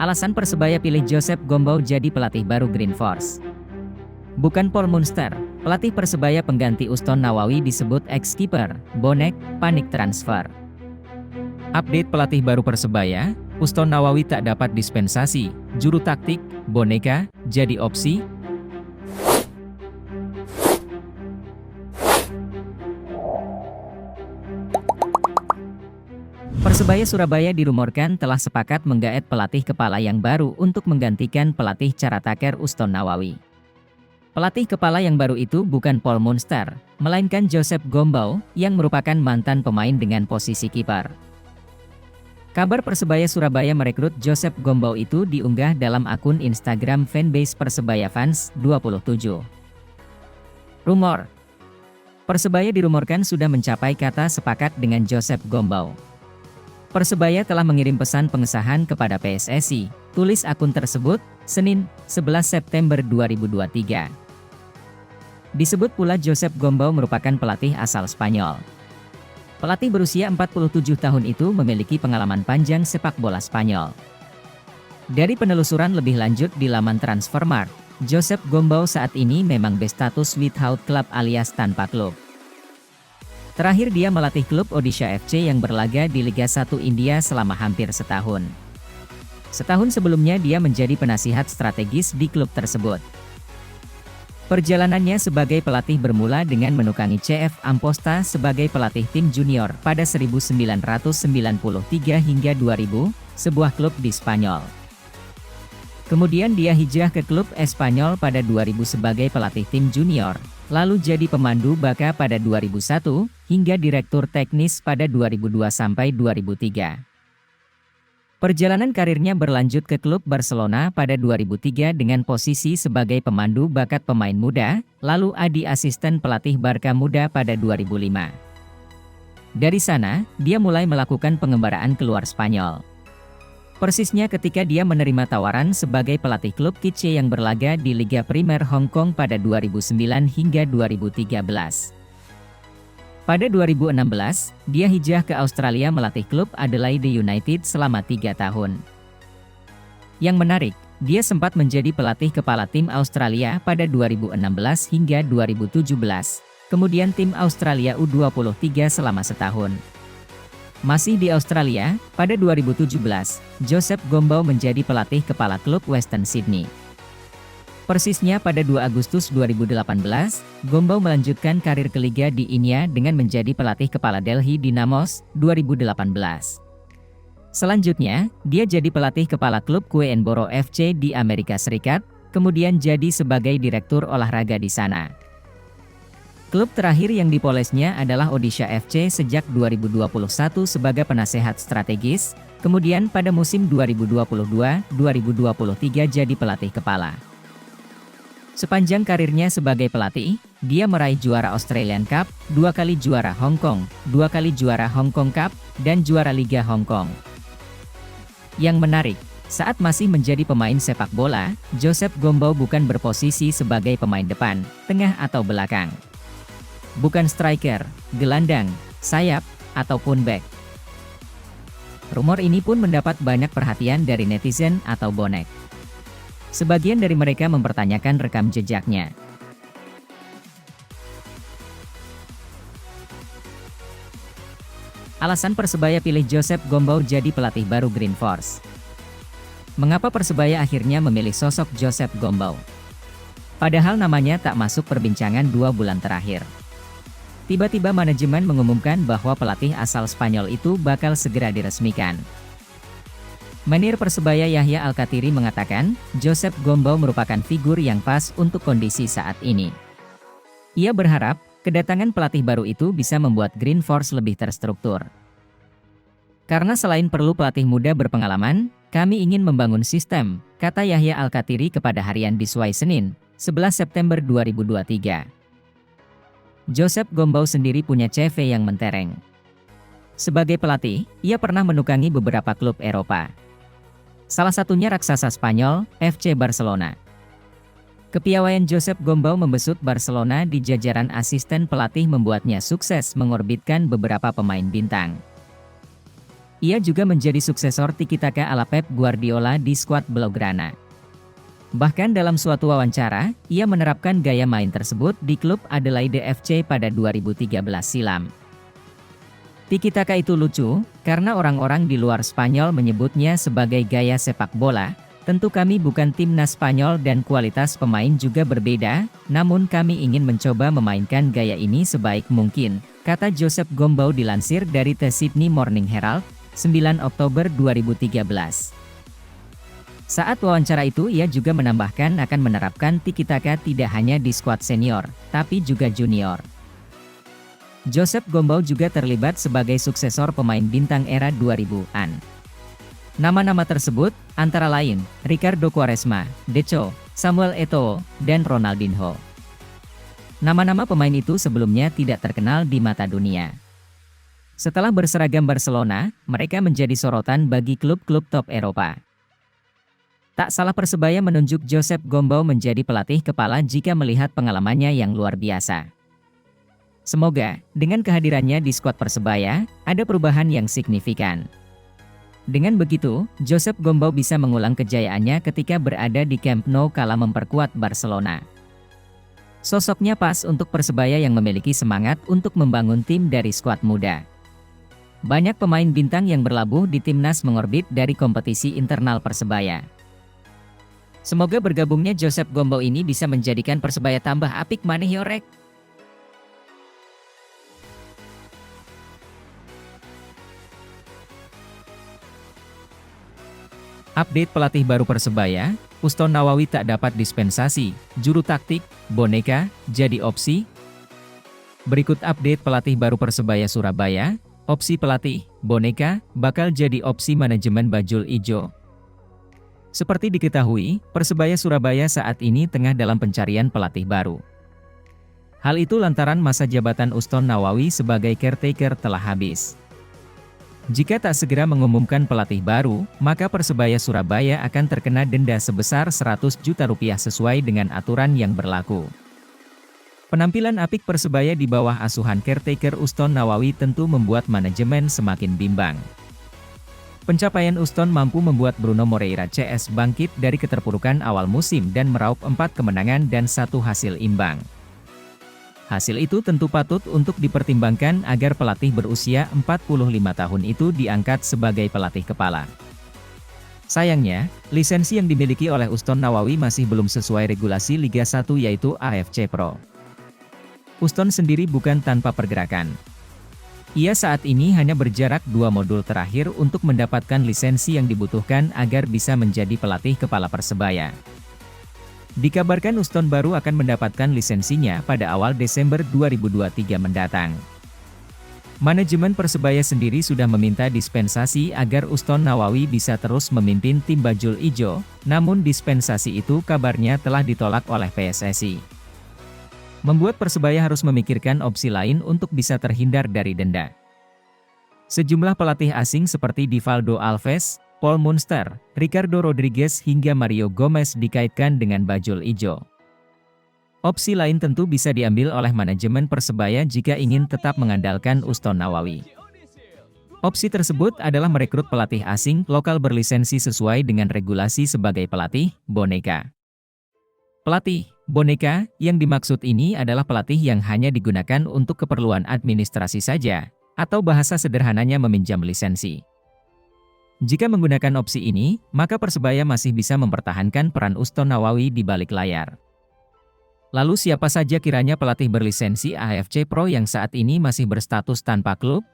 Alasan Persebaya pilih Josep Gombau jadi pelatih baru Green Force. Bukan Paul Munster, pelatih Persebaya pengganti Uston Nawawi disebut ex-kiper, bonek, panik transfer. Update pelatih baru Persebaya, Uston Nawawi tak dapat dispensasi, juru taktik, boneka, jadi opsi. Persebaya Surabaya dirumorkan telah sepakat menggaet pelatih kepala yang baru untuk menggantikan pelatih caretaker Uston Nawawi. Pelatih kepala yang baru itu bukan Paul Munster, melainkan Josep Gombau, yang merupakan mantan pemain dengan posisi kiper. Kabar Persebaya Surabaya merekrut Josep Gombau itu diunggah dalam akun Instagram fanbase Persebaya Fans 27. Rumor. Persebaya dirumorkan sudah mencapai kata sepakat dengan Josep Gombau. Persebaya telah mengirim pesan pengesahan kepada PSSI, tulis akun tersebut, Senin, 11 September 2023. Disebut pula Josep Gombau merupakan pelatih asal Spanyol. Pelatih berusia 47 tahun itu memiliki pengalaman panjang sepak bola Spanyol. Dari penelusuran lebih lanjut di laman Transfermarkt, Josep Gombau saat ini memang berstatus without club alias tanpa klub. Terakhir dia melatih klub Odisha FC yang berlaga di Liga 1 India selama hampir setahun. Setahun sebelumnya dia menjadi penasihat strategis di klub tersebut. Perjalanannya sebagai pelatih bermula dengan menukangi CF Amposta sebagai pelatih tim junior pada 1993 hingga 2000, sebuah klub di Spanyol. Kemudian dia hijrah ke klub Espanyol pada 2000 sebagai pelatih tim junior, lalu jadi pemandu Baka pada 2001, hingga direktur teknis pada 2002 sampai 2003. Perjalanan karirnya berlanjut ke klub Barcelona pada 2003 dengan posisi sebagai pemandu bakat pemain muda, lalu adi asisten pelatih Barca Muda pada 2005. Dari sana, dia mulai melakukan pengembaraan keluar Spanyol. Persisnya ketika dia menerima tawaran sebagai pelatih klub Kitche yang berlaga di Liga Primer Hong Kong pada 2009 hingga 2013. Pada 2016, dia hijrah ke Australia melatih klub Adelaide United selama 3 tahun. Yang menarik, dia sempat menjadi pelatih kepala tim Australia pada 2016 hingga 2017, kemudian tim Australia U23 selama setahun. Masih di Australia, pada 2017, Josep Gombau menjadi pelatih kepala klub Western Sydney. Persisnya pada 2 Agustus 2018, Gombau melanjutkan karir ke Liga di India dengan menjadi pelatih kepala Delhi Dynamos 2018. Selanjutnya, dia jadi pelatih kepala klub Queenborough FC di Amerika Serikat, kemudian jadi sebagai direktur olahraga di sana. Klub terakhir yang dipolesnya adalah Odisha FC sejak 2021 sebagai penasehat strategis, kemudian pada musim 2022-2023 jadi pelatih kepala. Sepanjang karirnya sebagai pelatih, dia meraih juara Australian Cup, 2 kali juara Hong Kong, 2 kali juara Hong Kong Cup, dan juara Liga Hong Kong. Yang menarik, saat masih menjadi pemain sepak bola, Josep Gombau bukan berposisi sebagai pemain depan, tengah atau belakang. Bukan striker, gelandang, sayap, ataupun back. Rumor ini pun mendapat banyak perhatian dari netizen atau bonek. Sebagian dari mereka mempertanyakan rekam jejaknya. Alasan Persebaya pilih Josep Gombau jadi pelatih baru Green Force. Mengapa Persebaya akhirnya memilih sosok Josep Gombau? Padahal namanya tak masuk perbincangan 2 bulan terakhir. Tiba-tiba manajemen mengumumkan bahwa pelatih asal Spanyol itu bakal segera diresmikan. Manajer Persebaya Yahya Al-Kathiri mengatakan, Josep Gombau merupakan figur yang pas untuk kondisi saat ini. Ia berharap, kedatangan pelatih baru itu bisa membuat Green Force lebih terstruktur. Karena selain perlu pelatih muda berpengalaman, kami ingin membangun sistem, kata Yahya Al-Kathiri kepada Harian Bisway Senin, 11 September 2023. Josep Gombau sendiri punya CV yang mentereng. Sebagai pelatih, ia pernah menukangi beberapa klub Eropa. Salah satunya raksasa Spanyol, FC Barcelona. Kepiawaian Josep Gombau membesut Barcelona di jajaran asisten pelatih membuatnya sukses mengorbitkan beberapa pemain bintang. Ia juga menjadi suksesor tiki-taka ala Pep Guardiola di skuad Blaugrana. Bahkan dalam suatu wawancara, ia menerapkan gaya main tersebut di klub Adelaide FC pada 2013 silam. Tiki-taka itu lucu, karena orang-orang di luar Spanyol menyebutnya sebagai gaya sepak bola. Tentu kami bukan timnas Spanyol dan kualitas pemain juga berbeda, namun kami ingin mencoba memainkan gaya ini sebaik mungkin, kata Josep Gombau dilansir dari The Sydney Morning Herald, 9 Oktober 2013. Saat wawancara itu ia juga menambahkan akan menerapkan tiki-taka tidak hanya di skuad senior, tapi juga junior. Josep Gombau juga terlibat sebagai suksesor pemain bintang era 2000-an. Nama-nama tersebut, antara lain, Ricardo Quaresma, Deco, Samuel Eto'o, dan Ronaldinho. Nama-nama pemain itu sebelumnya tidak terkenal di mata dunia. Setelah berseragam Barcelona, mereka menjadi sorotan bagi klub-klub top Eropa. Tak salah Persebaya menunjuk Josep Gombau menjadi pelatih kepala jika melihat pengalamannya yang luar biasa. Semoga, dengan kehadirannya di skuad Persebaya, ada perubahan yang signifikan. Dengan begitu, Josep Gombau bisa mengulang kejayaannya ketika berada di Camp Nou kala memperkuat Barcelona. Sosoknya pas untuk Persebaya yang memiliki semangat untuk membangun tim dari skuad muda. Banyak pemain bintang yang berlabuh di timnas mengorbit dari kompetisi internal Persebaya. Semoga bergabungnya Josep Gombau ini bisa menjadikan Persebaya tambah apik maneh yorek. Update pelatih baru Persebaya, Uston Nawawi tak dapat dispensasi, juru taktik, boneka, jadi opsi. Berikut update pelatih baru Persebaya Surabaya, opsi pelatih, boneka, bakal jadi opsi manajemen Bajul Ijo. Seperti diketahui, Persebaya Surabaya saat ini tengah dalam pencarian pelatih baru. Hal itu lantaran masa jabatan Uston Nawawi sebagai caretaker telah habis. Jika tak segera mengumumkan pelatih baru, maka Persebaya Surabaya akan terkena denda sebesar 100 juta rupiah sesuai dengan aturan yang berlaku. Penampilan apik Persebaya di bawah asuhan caretaker Uston Nawawi tentu membuat manajemen semakin bimbang. Pencapaian Uston mampu membuat Bruno Moreira CS bangkit dari keterpurukan awal musim dan meraup 4 kemenangan dan 1 hasil imbang. Hasil itu tentu patut untuk dipertimbangkan agar pelatih berusia 45 tahun itu diangkat sebagai pelatih kepala. Sayangnya, lisensi yang dimiliki oleh Uston Nawawi masih belum sesuai regulasi Liga 1 yaitu AFC Pro. Uston sendiri bukan tanpa pergerakan. Ia saat ini hanya berjarak 2 modul terakhir untuk mendapatkan lisensi yang dibutuhkan agar bisa menjadi pelatih kepala Persebaya. Dikabarkan Uston baru akan mendapatkan lisensinya pada awal Desember 2023 mendatang. Manajemen Persebaya sendiri sudah meminta dispensasi agar Uston Nawawi bisa terus memimpin tim Bajul Ijo, namun dispensasi itu kabarnya telah ditolak oleh PSSI. Membuat Persebaya harus memikirkan opsi lain untuk bisa terhindar dari denda. Sejumlah pelatih asing seperti Divaldo Alves, Paul Munster, Ricardo Rodriguez hingga Mario Gomez dikaitkan dengan Bajul Ijo. Opsi lain tentu bisa diambil oleh manajemen Persebaya jika ingin tetap mengandalkan Uston Nawawi. Opsi tersebut adalah merekrut pelatih asing lokal berlisensi sesuai dengan regulasi sebagai pelatih, boneka. Pelatih, boneka, yang dimaksud ini adalah pelatih yang hanya digunakan untuk keperluan administrasi saja, atau bahasa sederhananya meminjam lisensi. Jika menggunakan opsi ini, maka Persebaya masih bisa mempertahankan peran Uston Nawawi di balik layar. Lalu siapa saja kiranya pelatih berlisensi AFC Pro yang saat ini masih berstatus tanpa klub?